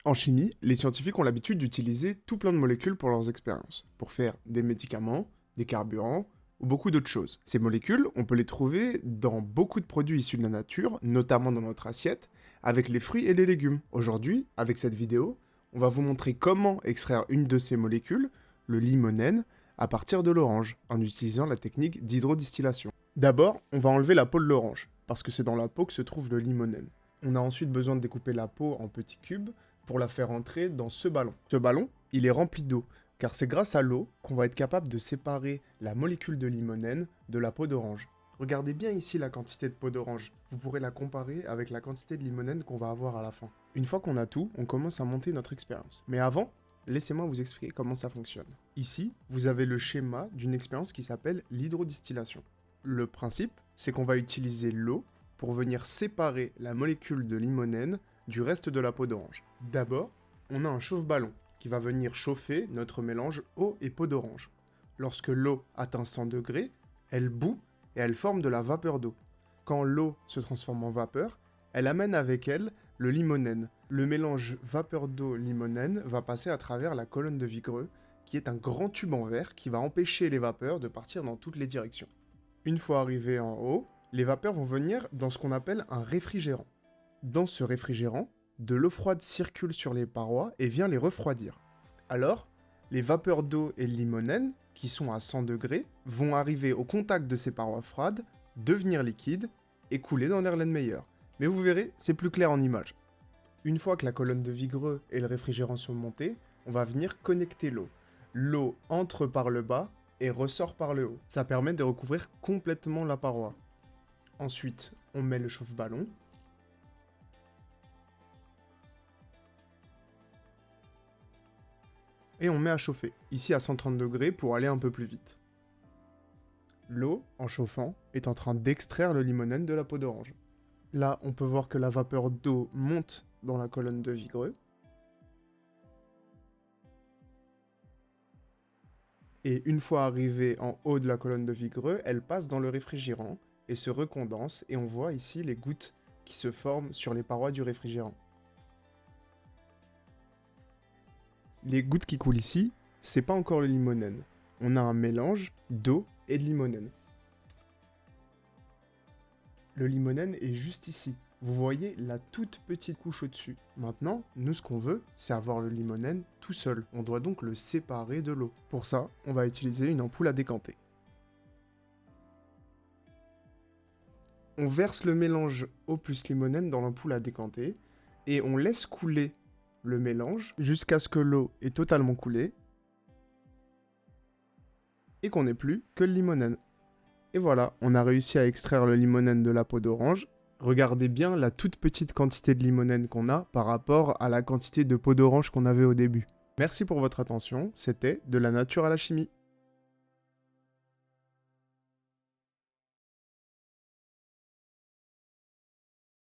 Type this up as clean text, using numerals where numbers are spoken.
En chimie, les scientifiques ont l'habitude d'utiliser tout plein de molécules pour leurs expériences, pour faire des médicaments, des carburants ou beaucoup d'autres choses. Ces molécules, on peut les trouver dans beaucoup de produits issus de la nature, notamment dans notre assiette, avec les fruits et les légumes. Aujourd'hui, avec cette vidéo, on va vous montrer comment extraire une de ces molécules, le limonène, à partir de l'orange, en utilisant la technique d'hydrodistillation. D'abord, on va enlever la peau de l'orange, parce que c'est dans la peau que se trouve le limonène. On a ensuite besoin de découper la peau en petits cubes pour la faire entrer dans ce ballon. Ce ballon, il est rempli d'eau, car c'est grâce à l'eau qu'on va être capable de séparer la molécule de limonène de la peau d'orange. Regardez bien ici la quantité de peau d'orange. Vous pourrez la comparer avec la quantité de limonène qu'on va avoir à la fin. Une fois qu'on a tout, on commence à monter notre expérience. Mais avant, laissez-moi vous expliquer comment ça fonctionne. Ici, vous avez le schéma d'une expérience qui s'appelle l'hydrodistillation. Le principe, c'est qu'on va utiliser l'eau pour venir séparer la molécule de limonène du reste de la peau d'orange. D'abord, on a un chauffe-ballon qui va venir chauffer notre mélange eau et peau d'orange. Lorsque l'eau atteint 100 degrés, elle bout et elle forme de la vapeur d'eau. Quand l'eau se transforme en vapeur, elle amène avec elle le limonène. Le mélange vapeur d'eau-limonène va passer à travers la colonne de Vigreux, qui est un grand tube en verre qui va empêcher les vapeurs de partir dans toutes les directions. Une fois arrivées en haut, les vapeurs vont venir dans ce qu'on appelle un réfrigérant. Dans ce réfrigérant, de l'eau froide circule sur les parois et vient les refroidir. Alors, les vapeurs d'eau et de limonène, qui sont à 100 degrés, vont arriver au contact de ces parois froides, devenir liquides et couler dans l'Erlenmeyer. Mais vous verrez, c'est plus clair en image. Une fois que la colonne de Vigreux et le réfrigérant sont montés, on va venir connecter l'eau. L'eau entre par le bas et ressort par le haut. Ça permet de recouvrir complètement la paroi. Ensuite, on met le chauffe-ballon. Et on met à chauffer, ici à 130 degrés pour aller un peu plus vite. L'eau, en chauffant, est en train d'extraire le limonène de la peau d'orange. Là, on peut voir que la vapeur d'eau monte dans la colonne de Vigreux. Et une fois arrivée en haut de la colonne de Vigreux, elle passe dans le réfrigérant et se recondense, et on voit ici les gouttes qui se forment sur les parois du réfrigérant. Les gouttes qui coulent ici, c'est pas encore le limonène. On a un mélange d'eau et de limonène. Le limonène est juste ici. Vous voyez la toute petite couche au-dessus. Maintenant, nous ce qu'on veut, c'est avoir le limonène tout seul. On doit donc le séparer de l'eau. Pour ça, on va utiliser une ampoule à décanter. On verse le mélange eau plus limonène dans l'ampoule à décanter et on laisse couler le mélange jusqu'à ce que l'eau est totalement coulée et qu'on n'ait plus que le limonène. Et voilà, on a réussi à extraire le limonène de la peau d'orange. Regardez bien la toute petite quantité de limonène qu'on a par rapport à la quantité de peau d'orange qu'on avait au début. Merci pour votre attention, c'était De la nature à la chimie.